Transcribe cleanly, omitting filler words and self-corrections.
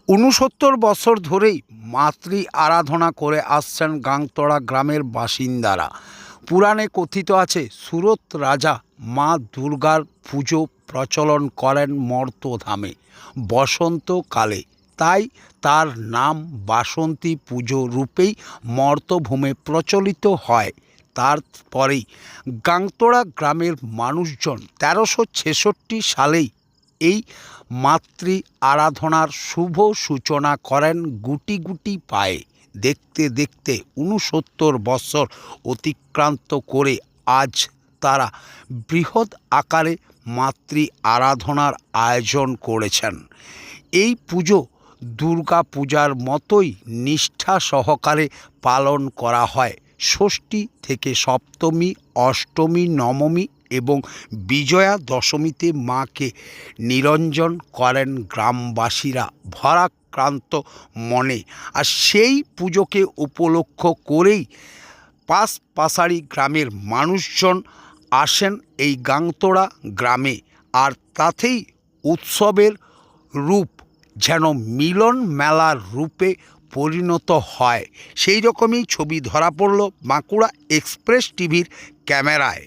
৬৯ বছর ধরেই মাতৃ আরাধনা করে আসছেন গাংতড়া গ্রামের বাসিন্দারা। পুরাণে কথিত আছে, সুরত রাজা মা দুর্গার পুজো প্রচলন করেন মর্তধামে বসন্তকালে। তাই তার নাম বাসন্তী পুজো রূপেই মর্তভূমে প্রচলিত হয়। তারপরেই গাংতড়া গ্রামের মানুষজন ১৩৬৬ সালেই এই মাতৃ আরাধনার শুভ সূচনা করেন গুটি গুটি পায়ে। দেখতে দেখতে ৬৯ বছর অতিক্রান্ত করে আজ তারা বৃহৎ আকারে মাতৃ আরাধনার আয়োজন করেছেন। এই পুজো দুর্গা পূজার মতোই নিষ্ঠা সহকারে পালন করা হয়। ষষ্ঠী থেকে সপ্তমী, অষ্টমী, নবমী এবং বিজয়া দশমীতে মাকে নিরঞ্জন করেন গ্রামবাসীরা ভারাক্রান্ত মনে। আর সেই পুজোকে উপলক্ষ করেই পাশাপাশি গ্রামের মানুষজন আসেন এই গাংতড়া গ্রামে। আর তাতেই উৎসবের রূপ যেন মিলন মেলার রূপে পরিণত হয়। সেই রকমই ছবি ধরা পড়ল বাঁকুড়া এক্সপ্রেস টিভির ক্যামেরায়।